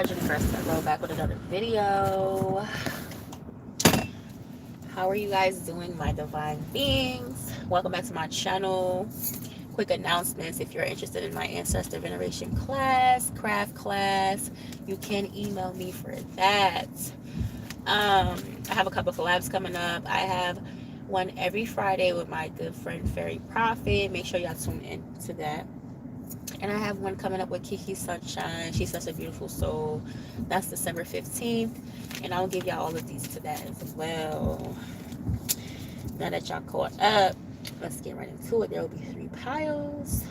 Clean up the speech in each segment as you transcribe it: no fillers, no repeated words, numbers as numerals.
Jennifer Sutro back with another video. How are you guys doing, my divine beings? Welcome back to my channel. Quick announcements: if you're interested in my ancestor veneration class, craft class, you can email me for that. I have a couple collabs coming up. I have one every Friday with my good friend Fairy Prophet. Make sure y'all tune in to that. And I have one coming up with Kiki Sunshine. She's such a beautiful soul. That's December 15th. And I'll give y'all all of these to that as well. Now that y'all caught up, let's get right into it. There will be 3 piles.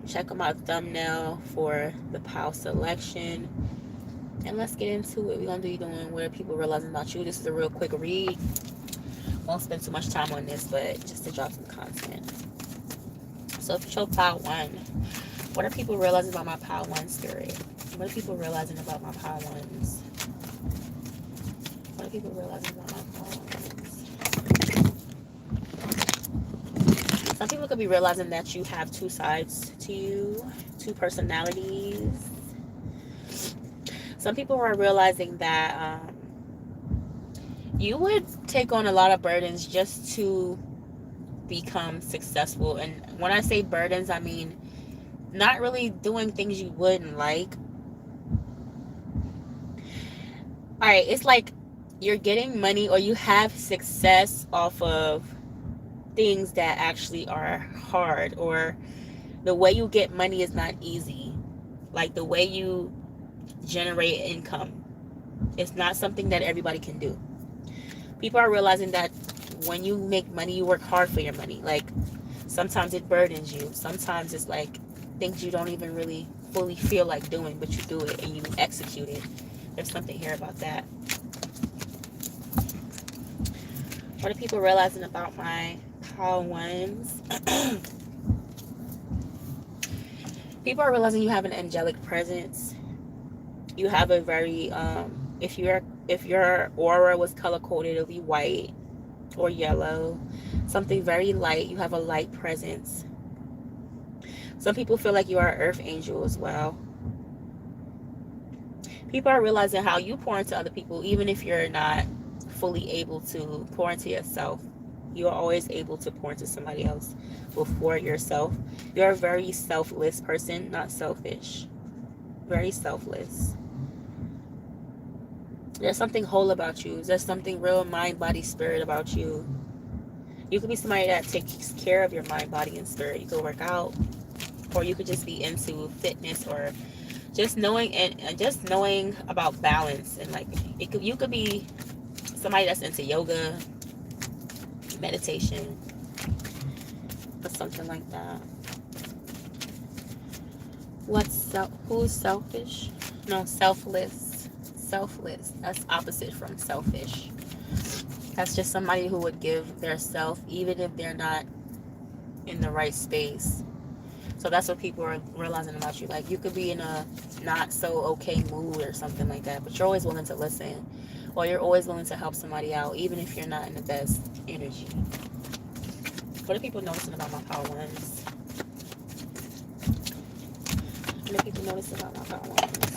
Check out my thumbnail for the pile selection. And let's get into it. We're going to be doing what are people realizing about you. This is a real quick read. Won't spend too much time on this, but just to drop some content. So if you show pile 1, what are people realizing about my pile 1 spirit? What are people realizing about my pile 1s? What are people realizing about my pile 1s? Some people could be realizing that you have 2 sides to you, 2 personalities. Some people are realizing that you would take on a lot of burdens just to become successful. And when I say burdens, I mean not really doing things you wouldn't like. Alright, it's like you're getting money or you have success off of things that actually are hard, or the way you get money is not easy. Like the way you generate income, it's not something that everybody can do. People are realizing that when you make money, you work hard for your money. Like sometimes it burdens you. Sometimes it's like things you don't even really fully feel like doing, but you do it and you execute it. There's something here about that. What are people realizing about my pile 1s? People are realizing you have an angelic presence. You have a very if your aura was color coded, it'll be white or yellow, something very light. You have a light presence. Some people feel like you are an earth angel as well. People are realizing how you pour into other people, even if you're not fully able to pour into yourself. You are always able to pour into somebody else before yourself. You're a very selfless person, not selfish. Very selfless. There's something whole about you. There's something real mind, body, spirit about you. You could be somebody that takes care of your mind, body, and spirit. You could work out, or you could just be into fitness, or just knowing and just knowing about balance. And like you could be somebody that's into yoga, meditation, or something like that. Who's selfish? No, selfless. Selfless. That's opposite from selfish. That's just somebody who would give their self even if they're not in the right space. So that's what people are realizing about you. Like you could be in a not so okay mood or something like that, but you're always willing to listen, or you're always willing to help somebody out even if you're not in the best energy. What are people noticing about my power 1s? What are people noticing about my power 1s?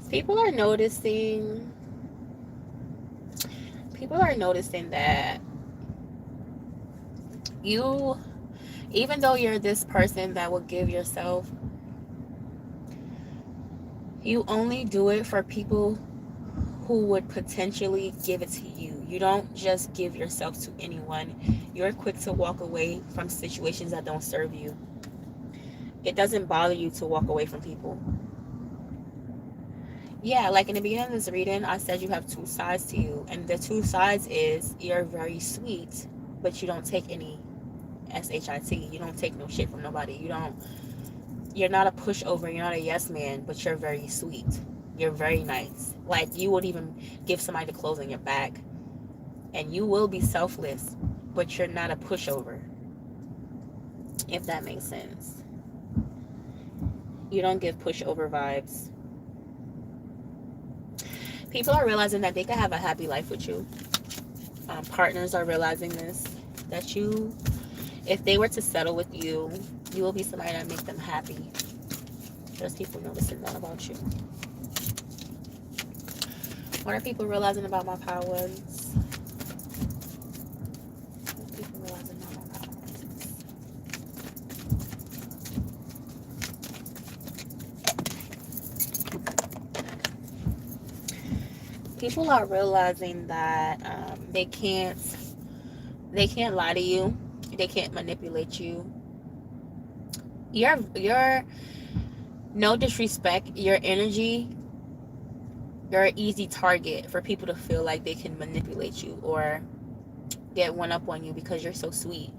People are noticing that you, even though you're this person that will give yourself, you only do it for people who would potentially give it to you. You don't just give yourself to anyone. You're quick to walk away from situations that don't serve you. It doesn't bother you to walk away from people. Yeah, like in the beginning of this reading, I said you have 2 sides to you. And the 2 sides is you're very sweet, but you don't take any SHIT. You don't take no shit from nobody. You're not a pushover. You're not a yes man, but you're very sweet. You're very nice. Like you would even give somebody the clothes on your back. And you will be selfless, but you're not a pushover. If that makes sense. You don't give pushover vibes. People are realizing that they can have a happy life with you. Partners are realizing this, that you, if they were to settle with you, you will be somebody that make them happy. There's people noticing that about you. What are people realizing about my power ones? What are people realizing about my power ones? People are realizing that they can't lie to you. They can't manipulate you. You're no disrespect. Your energy, you're an easy target for people to feel like they can manipulate you or get one up on you because you're so sweet.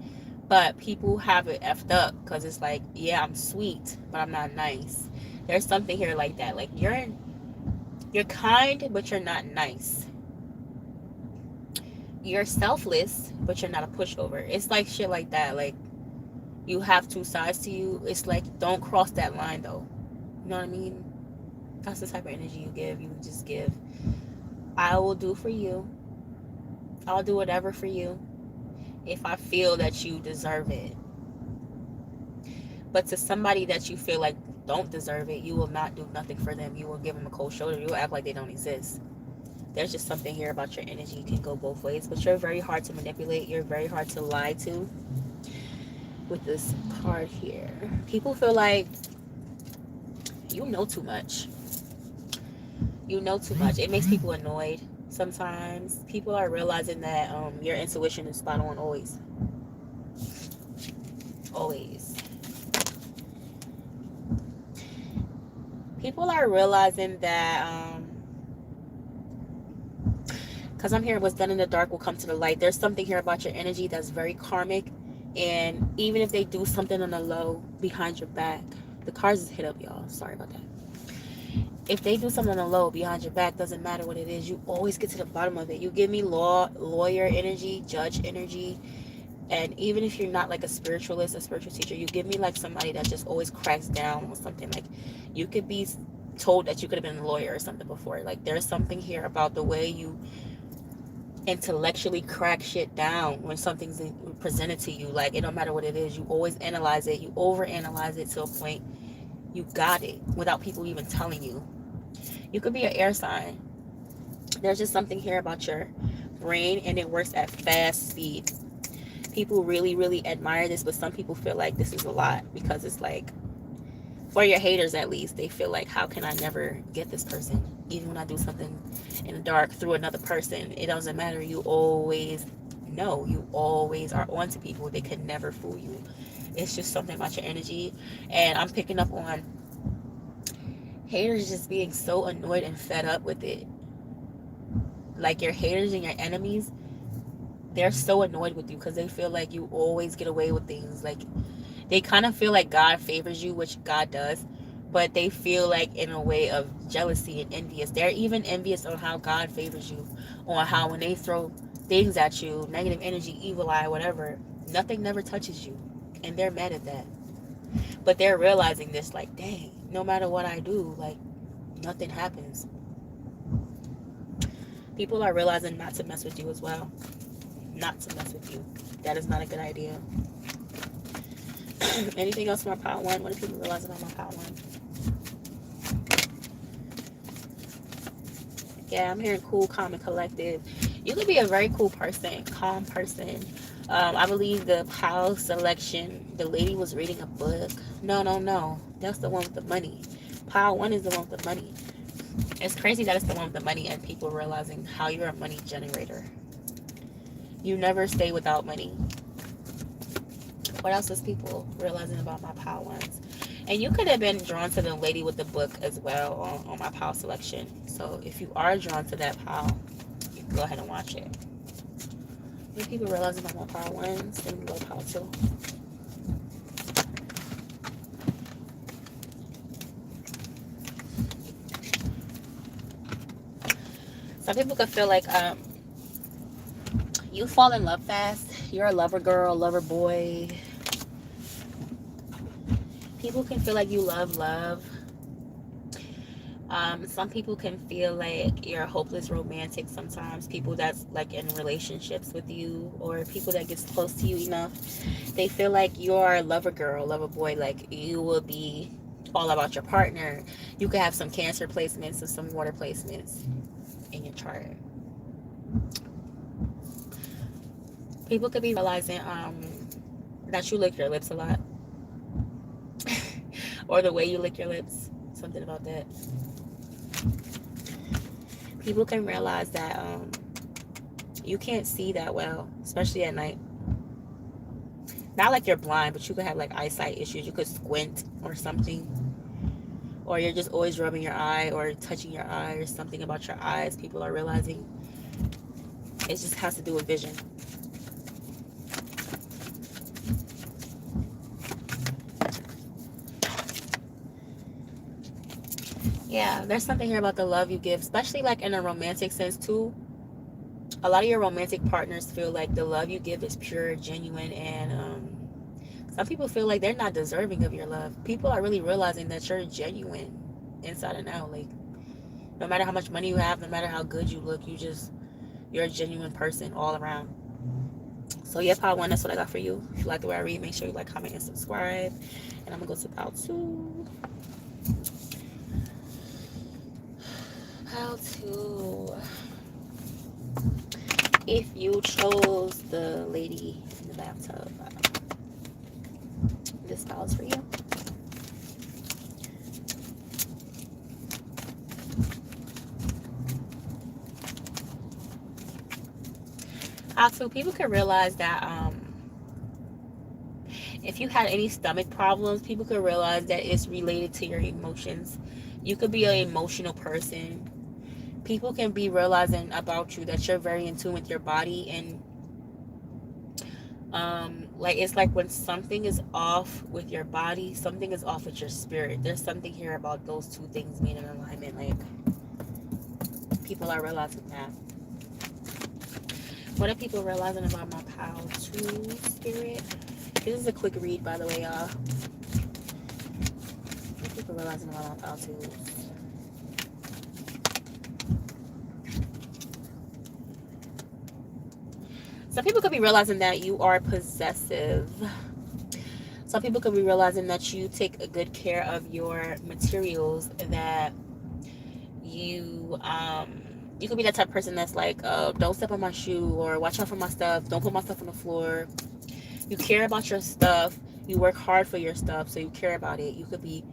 But people have it effed up because it's like, yeah, I'm sweet, but I'm not nice. There's something here like that. Like you're kind, but you're not nice. You're selfless, but you're not a pushover. It's like shit like that. Like you have two sides to you. It's like, don't cross that line though. You know what I mean? That's the type of energy you give. You just give. I will do for you. I'll do whatever for you if I feel that you deserve it. But to somebody that you feel like don't deserve it, you will not do nothing for them. You will give them a cold shoulder. You will act like they don't exist. There's just something here about your energy. You can go both ways, but you're very hard to manipulate. You're very hard to lie to. With this card here, people feel like you know too much. You know too much. It makes people annoyed sometimes. People are realizing that your intuition is spot on always. Always. People are realizing that because I'm hearing what's done in the dark will come to the light. There's something here about your energy that's very karmic. And even if they do something on the low behind your back, the cards is hit up, y'all. Sorry about that. If they do something on the low behind your back, doesn't matter what it is, you always get to the bottom of it. You give me lawyer energy, judge energy, and even if you're not like a spiritualist, a spiritual teacher, you give me like somebody that just always cracks down on something. Like you could be told that you could have been a lawyer or something before. Like there's something here about the way you intellectually crack shit down when something's presented to you. Like it don't matter what it is, you always analyze it, you overanalyze it to a point you got it without people even telling you. You could be an air sign. There's just something here about your brain and it works at fast speed. People really, really admire this, but some people feel like this is a lot because it's like, for your haters at least, they feel like, how can I never get this person? Even when I do something in the dark through another person, it doesn't matter. You always know. You always are on to people. They can never fool you. It's just something about your energy. And I'm picking up on haters just being so annoyed and fed up with it. Like your haters and your enemies, they're so annoyed with you because they feel like you always get away with things. Like they kind of feel like God favors you, which God does, but they feel like in a way of jealousy and envious. They're even envious on how God favors you, on how when they throw things at you, negative energy, evil eye, whatever, nothing never touches you. And they're mad at that. But they're realizing this, like, dang, no matter what I do, like, nothing happens. People are realizing not to mess with you as well. Not to mess with you. That is not a good idea. Anything else from our pile one? What do people realize about my pile one? Yeah, I'm hearing cool, calm, and collective. You could be a very cool person, calm person. I believe the pile selection, the lady was reading a book. No. That's the one with the money. Pile one is the one with the money. It's crazy that it's the one with the money and people realizing how you're a money generator. You never stay without money. What else is people realizing about my pile ones? And you could have been drawn to the lady with the book as well on my pile selection. So if you are drawn to that pile, you can go ahead and watch it. What people realizing about my pile ones? Then we go to pile two. Some people could feel like you fall in love fast. You're a lover girl, lover boy. People can feel like you love. Some people can feel like you're a hopeless romantic sometimes. People that's like in relationships with you, or people that gets close to you enough, they feel like you're a lover girl, lover boy. Like you will be all about your partner. You could have some Cancer placements and some water placements in your chart. People could be realizing that you lick your lips a lot, or the way you lick your lips. Something about that. People can realize that you can't see that well, especially at night. Not like you're blind, but you could have like eyesight issues. You could squint or something, or you're just always rubbing your eye or touching your eye, or something about your eyes. People are realizing it just has to do with vision. Yeah, there's something here about the love you give, especially like in a romantic sense too. A lot of your romantic partners feel like the love you give is pure, genuine, and some people feel like they're not deserving of your love. People are really realizing that you're genuine inside and out. Like, no matter how much money you have, no matter how good you look, you're a genuine person all around. So yeah, Pile 1, that's what I got for you. If you like the way I read, make sure you like, comment, and subscribe. And I'm going to go to Pile 2. Pile 2. If you chose the lady in the bathtub, this pile is for you. Also, people can realize that if you had any stomach problems, people could realize that it's related to your emotions. You could be an emotional person. People can be realizing about you that you're very in tune with your body, and like it's like when something is off with your body, something is off with your spirit. There's something here about those two things being in alignment. Like, people are realizing that. What are people realizing about my Pile 2 spirit? This is a quick read, by the way, y'all. What are people realizing about my Pile 2? Some people could be realizing that you are possessive. Some people could be realizing that you take a good care of your materials, that you could be that type of person that's like, don't step on my shoe, or watch out for my stuff, don't put my stuff on the floor. You care about your stuff. You work hard for your stuff, so you care about it. You could be,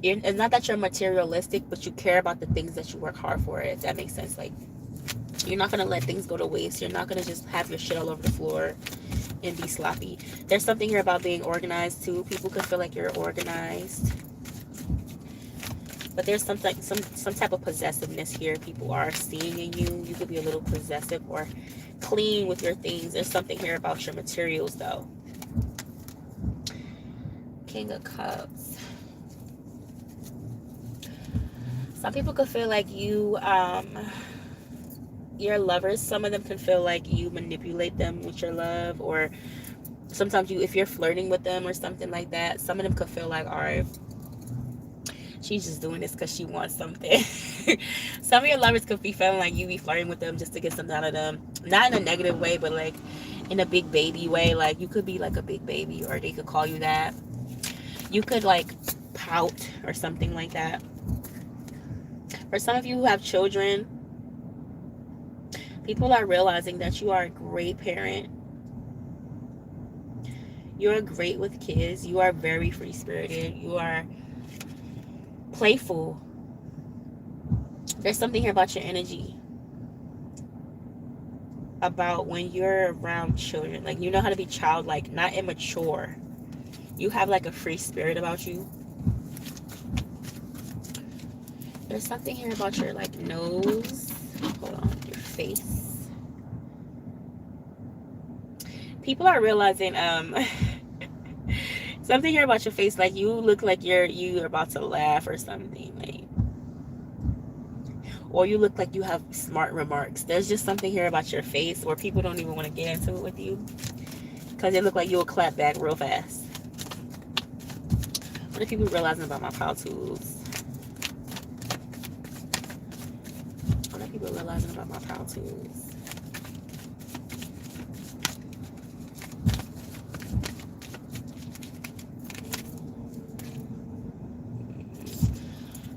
it's not that you're materialistic, but you care about the things that you work hard for, if that makes sense. Like, you're not going to let things go to waste. You're not going to just have your shit all over the floor and be sloppy. There's something here about being organized too. People could feel like you're organized, but there's some type of possessiveness here people are seeing in you. You could be a little possessive or clean with your things. There's something here about your materials though. King of Cups. Some people could feel like you your lovers, some of them can feel like you manipulate them with your love, or sometimes if you're flirting with them or something like that, some of them could feel like, all right, she's just doing this because she wants something. Some of your lovers could be feeling like you be flirting with them just to get something out of them. Not in a negative way, but like in a big baby way. Like, you could be like a big baby, or they could call you that. You could like pout or something like that. For some of you who have children, people are realizing that you are a great parent. You're great with kids. You are very free-spirited. You are playful. There's something here about your energy, about when you're around children. Like, you know how to be childlike, not immature. You have like a free spirit about you. There's something here about your like nose. Hold on, your face. People are realizing something here about your face. Like, you look like you're about to laugh or something. Like, or you look like you have smart remarks. There's just something here about your face where people don't even want to get into it with you, because they look like you'll clap back real fast. What are people realizing about my Pile 2s? people realizing about my power tools?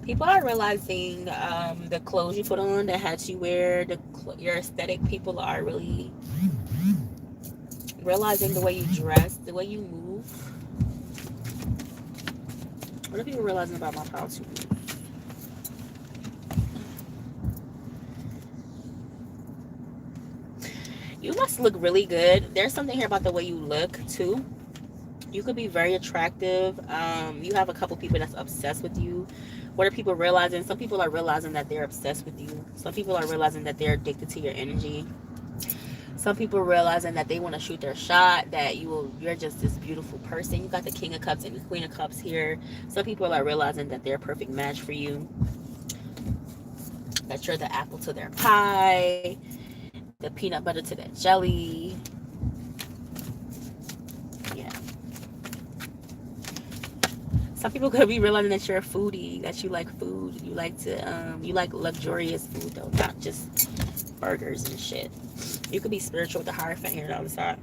People are realizing the clothes you put on, the hats you wear, your aesthetic. People are really realizing the way you dress, the way you move. What are people realizing about my power tools? You must look really good. There's something here about the way you look too. You could be very attractive. You have a couple people that's obsessed with you. What are people realizing? Some people are realizing that they're obsessed with you. Some people are realizing that they're addicted to your energy. Some people are realizing that they want to shoot their shot, that you're just this beautiful person. You got the King of Cups and the Queen of Cups here. Some people are realizing that they're a perfect match for you, that you're the apple to their pie, the peanut butter to their jelly. Yeah. Some people could be realizing that you're a foodie, that you like food. You like luxurious food though, not just burgers and shit. You could be spiritual with the Hierophant here on the side.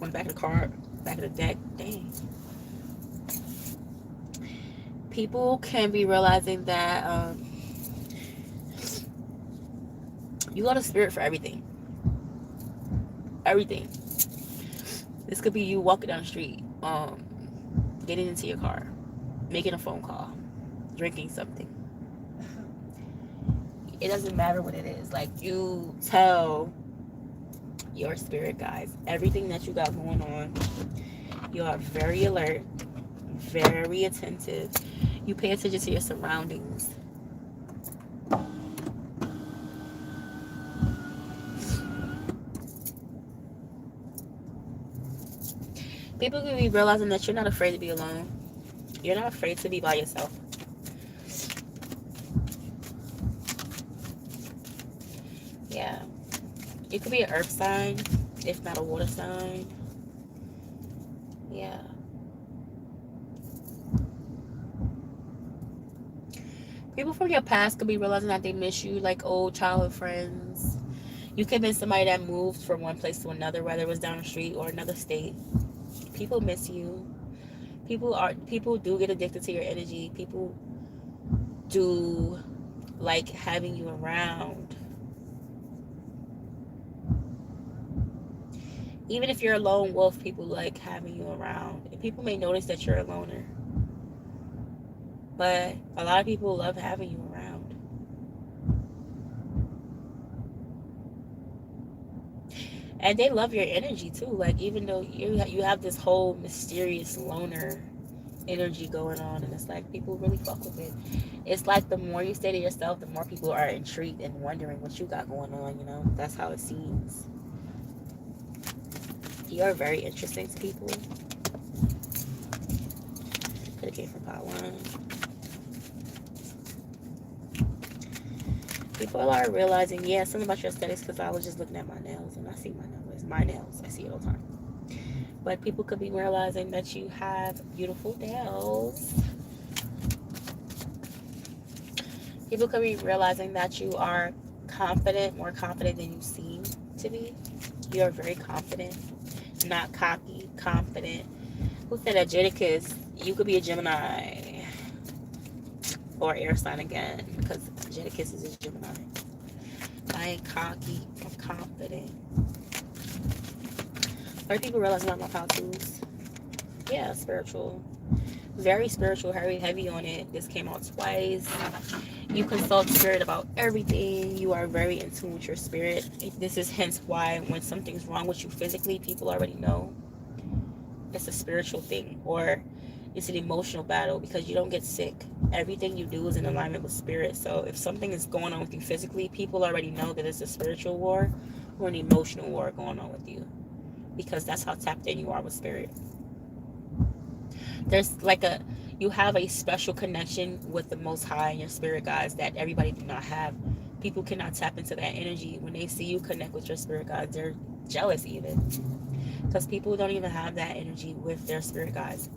On the back of the card, back of the deck. Dang. People can be realizing that you got a spirit for everything. Everything. This could be you walking down the street, getting into your car, making a phone call, drinking something. It doesn't matter what it is. Like, you tell your spirit guides everything that you got going on. You are very alert, very attentive. You pay attention to your surroundings. People can be realizing that you're not afraid to be alone. You're not afraid to be by yourself. Yeah. You could be an earth sign, if not a water sign. Yeah. People from your past could be realizing that they miss you, like old childhood friends. You could have been somebody that moved from one place to another, whether it was down the street or another state. People miss you. People do get addicted to your energy. People do like having you around. Even if you're a lone wolf, people like having you around. And people may notice that you're a loner. But a lot of people love having you around. And they love your energy too. Like, even though you have this whole mysterious loner energy going on, and it's like people really fuck with it. It's like the more you stay to yourself, the more people are intrigued and wondering what you got going on, you know? That's how it seems. You're very interesting to people. Could have came from pot one. People are realizing, yeah, something about your aesthetics, because I was just looking at my nails and I see my nails. My nails. I see it all the time. But people could be realizing that you have beautiful nails. People could be realizing that you are confident, more confident than you seem to be. You are very confident, not cocky, confident. Who said that? Jadakiss? You could be a Gemini or air sign again, because Jadakiss is a Gemini. I ain't cocky, I'm confident. Are people realizing about my power tools? Yeah, spiritual. Very spiritual, heavy on it. This came out twice. You consult spirit about everything. You are very in tune with your spirit. This is hence why when something's wrong with you physically, people already know it's a spiritual thing, or it's an emotional battle, because you don't get sick. Everything you do is in alignment with spirit. So if something is going on with you physically, people already know that it's a spiritual war or an emotional war going on with you, because that's how tapped in you are with spirit. There's like you have a special connection with the Most High and your spirit guides that everybody do not have. People cannot tap into that energy. When they see you connect with your spirit guides, they're jealous even, because people don't even have that energy with their spirit guides.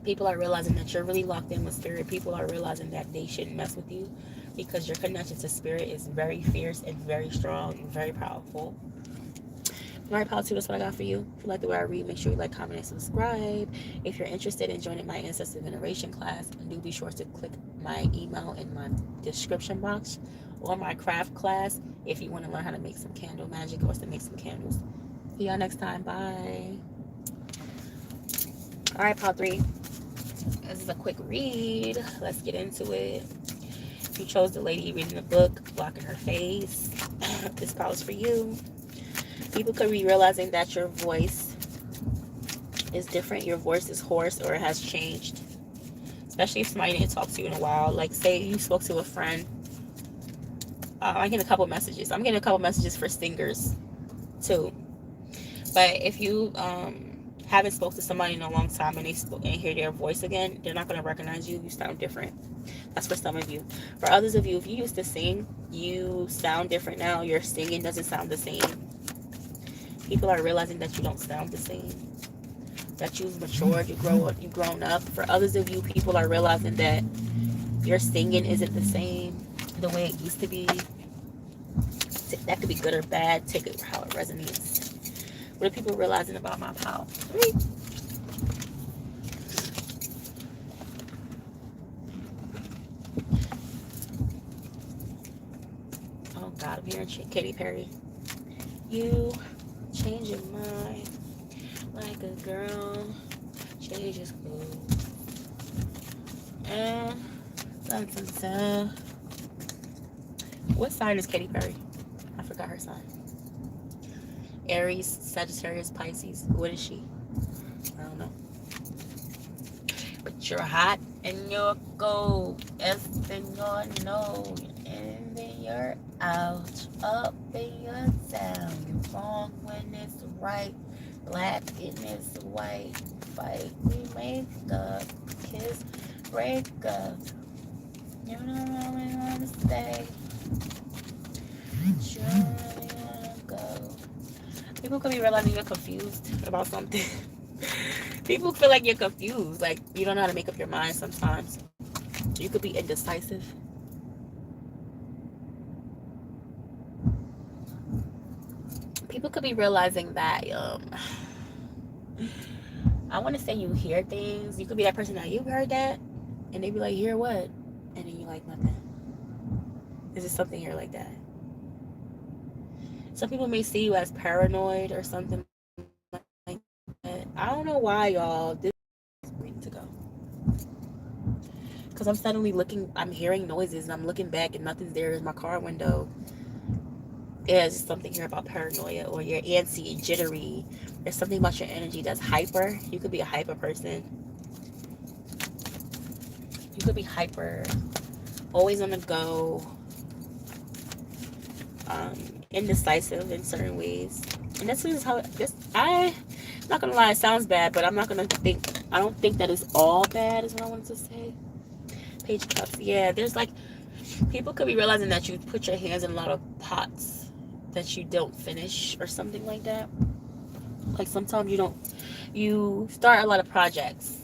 People are realizing that you're really locked in with spirit. People are realizing that they shouldn't mess with you. because your connection to spirit is very fierce and very strong and very powerful. All right, Paul, that's what I got for you. If you like the way I read, make sure you like, comment, and subscribe. If you're interested in joining my ancestor veneration class, do be sure to click my email in my description box, or my craft class if you want to learn how to make some candle magic or to make some candles. See y'all next time. Bye. All right, Paul 3. This is a quick read. Let's get into it. If you chose the lady reading the book, blocking her face, this call is for you. People could be realizing that your voice is different. Your voice is hoarse or it has changed. Especially if somebody didn't talk to you in a while. Like, say you spoke to a friend. I'm getting a couple messages. I'm getting a couple messages for stingers, too. But if you haven't spoke to somebody in a long time and and hear their voice again, they're not going to recognize you. You sound different. That's for some of you. For others of you, if you used to sing, you sound different now. Your singing doesn't sound the same. People are realizing that you don't sound the same, that you've matured, you've grown up. For others of you, people are realizing that your singing isn't the same the way it used to be. That could be good or bad. Take it how it resonates. What are people realizing about my pal? Oh God, I'm hearing Katy Perry. You change your mind like a girl changes clothes. And what sign is Katy Perry? I forgot her sign. Aries, Sagittarius, Pisces. What is she? I don't know. But you're hot and you're cold. Yes, and you're no. And then you're out. Up and you're down. You're wrong when it's right. Black and it's white. Fight, we make up. Kiss, break up. You don't really want to stay. You really want to go. People could be realizing you're confused about something. People feel like you're confused. Like, you don't know how to make up your mind sometimes. You could be indecisive. People could be realizing that, I want to say you hear things. You could be that person that you heard that, and they be like, hear what? And then you like, nothing. Is it something here like that? Some people may see you as paranoid or something like that. I don't know why, y'all. This is ready to go. Because I'm suddenly I'm hearing noises, and I'm looking back, and nothing's there. There's my car window. There's something here about paranoia, or you're antsy, jittery. There's something about your energy that's hyper. You could be a hyper person. You could be hyper, always on the go, indecisive in certain ways. And this is how I'm not gonna lie, it sounds bad, but I don't think that it's all bad is what I wanted to say. Page of Cups. Yeah, there's like, people could be realizing that you put your hands in a lot of pots that you don't finish or something like that. Like, sometimes you start a lot of projects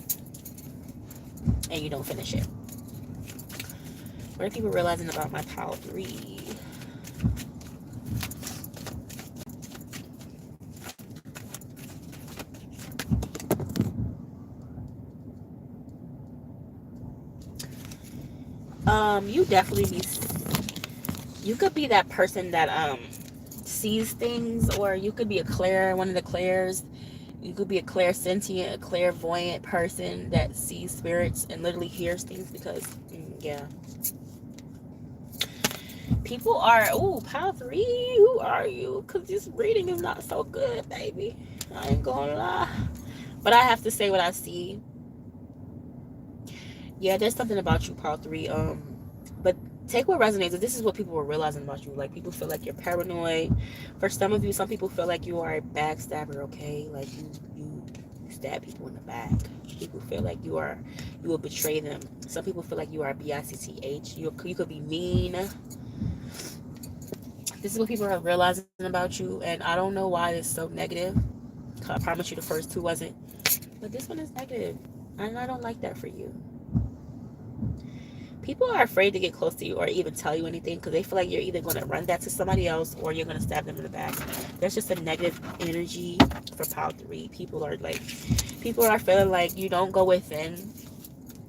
and you don't finish it. What are people realizing about my Pile 3? You could be that person that sees things, or you could be one of the clairs. You could be a clairsentient, a clairvoyant person that sees spirits and literally hears things, because yeah. People are, Pile 3, who are you? Because this reading is not so good, baby. I ain't gonna lie. But I have to say what I see. Yeah, there's something about you, Pile 3. But take what resonates. This is what people are realizing about you. Like, people feel like you're paranoid. For some of you, some people feel like you are a backstabber, okay? Like, you stab people in the back. People feel like you will betray them. Some people feel like you are a bitch. You could be mean. This is what people are realizing about you, and I don't know why it's so negative. I promise you the first two wasn't. But this one is negative, and I don't like that for you. People are afraid to get close to you or even tell you anything because they feel like you're either going to run that to somebody else or you're going to stab them in the back. There's just a negative energy for pile 3. People are feeling like you don't go within.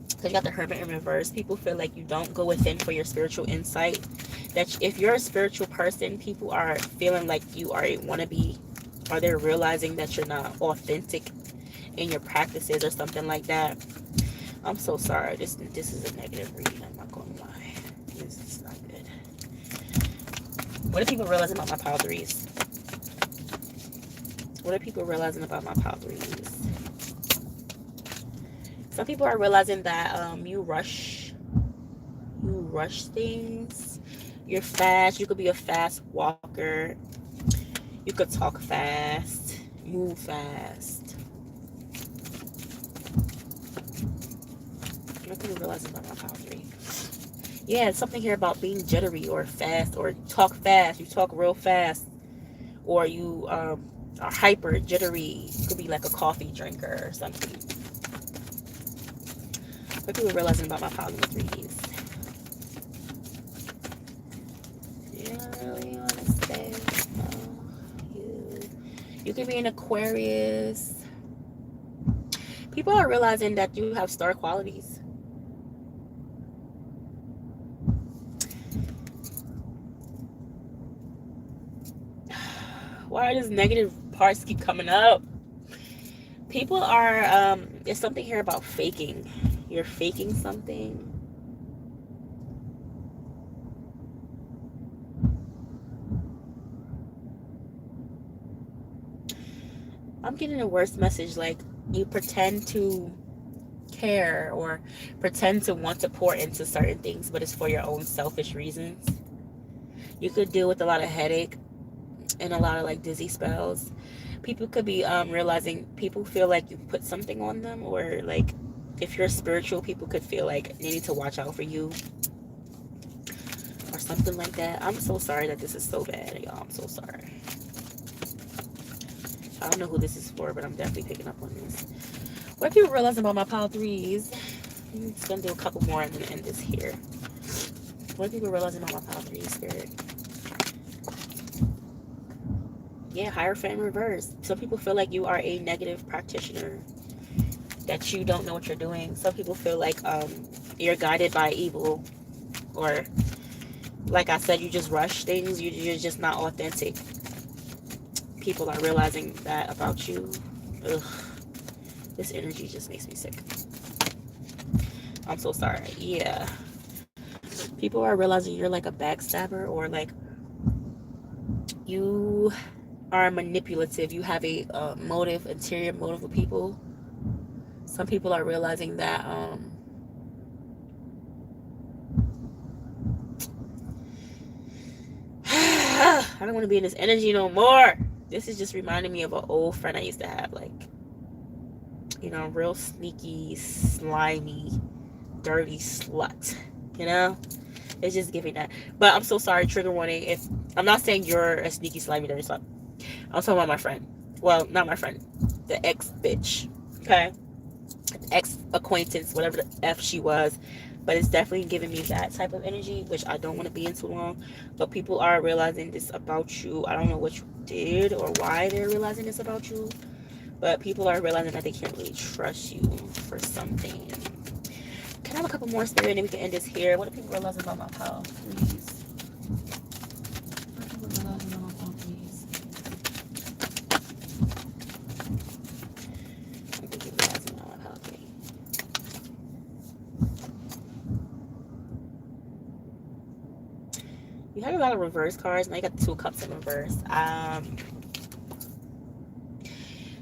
Because you got the Hermit in reverse. People feel like you don't go within for your spiritual insight. That if you're a spiritual person, people are feeling like you are a wannabe, or they're realizing that you're not authentic in your practices or something like that. I'm so sorry. This is a negative reading. I'm not going to lie. This is not good. What are people realizing about my pile 3s? What are people realizing about my pile 3s? Some people are realizing that you rush things. You're fast. You could be a fast walker. You could talk fast, move fast. What are people realizing about my pile 3? Yeah, something here about being jittery or fast or talk fast. You talk real fast, or you are hyper jittery. You could be like a coffee drinker or something. What people realizing about my pile 3s? Yeah, really want to say you could be an Aquarius. People are realizing that you have star qualities. Why does negative parts keep coming up? People are, there's something here about faking. You're faking something. I'm getting a worse message, like you pretend to care or pretend to want to pour into certain things, but it's for your own selfish reasons. You could deal with a lot of headache and a lot of like dizzy spells. People could be realizing, people feel like you put something on them, or like if you're spiritual, people could feel like they need to watch out for you or something like that. I'm so sorry that this is so bad, y'all. I'm so sorry. I don't know who this is for, but I'm definitely picking up on this. What people realizing about my pile 3s? I'm just gonna do a couple more and then end this here. What people realizing about my pile 3s, Spirit? Yeah, Hierophant in reverse. Some people feel like you are a negative practitioner, that you don't know what you're doing. Some people feel like you're guided by evil, or like I said, you just rush things. You're just not authentic. People are realizing that about you. Ugh, this energy just makes me sick. I'm so sorry. Yeah, people are realizing you're like a backstabber, or like you are manipulative. You have a motive, interior motive with people. Some people are realizing that I don't want to be in this energy no more. This is just reminding me of an old friend I used to have, like, you know, real sneaky, slimy, dirty slut, you know? It's just giving that. But I'm so sorry, trigger warning. If I'm not saying you're a sneaky, slimy, dirty slut. I'm talking about my friend. Well, not my friend. The ex-bitch. Okay? Ex-acquaintance, whatever the F she was. But it's definitely giving me that type of energy, which I don't want to be in too long. But people are realizing this about you. I don't know what you did or why they're realizing this about you. But people are realizing that they can't really trust you for something. Can I have a couple more, Spirit, and then we can end this here? What do people realize about my pile, please? What do people realize about my pile, please? What do people realize about my pile, please? You have a lot of reverse cards. Now you got the 2 cups in reverse.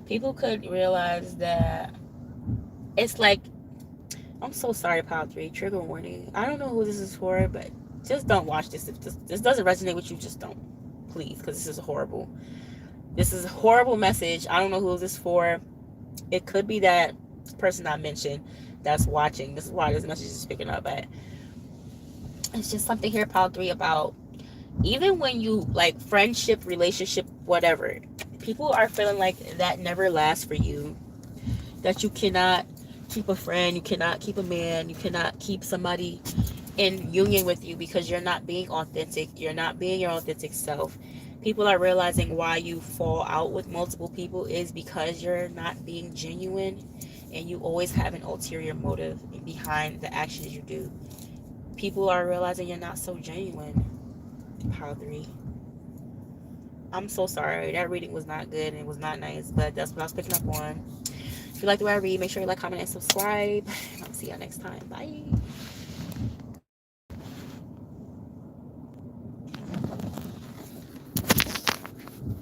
People could realize that it's like, I'm so sorry, pile 3. Trigger warning. I don't know who this is for, but just don't watch this. If this doesn't resonate with you, just don't. Please, because this is horrible. This is a horrible message. I don't know who this is for. It could be that person I mentioned that's watching. This is why this message is picking up. But it's just something here, pile 3, about even when you, like, friendship, relationship, whatever, people are feeling like that never lasts for you. That you cannot keep a friend, you cannot keep a man, you cannot keep somebody in union with you because you're not being authentic. You're not being your authentic self. People are realizing why you fall out with multiple people is because you're not being genuine, and you always have an ulterior motive behind the actions you do. People are realizing you're not so genuine. Pile 3. I'm so sorry. That reading was not good and it was not nice, but that's what I was picking up on. If you like the way I read, make sure you like, comment, and subscribe. I'll see y'all next time. Bye.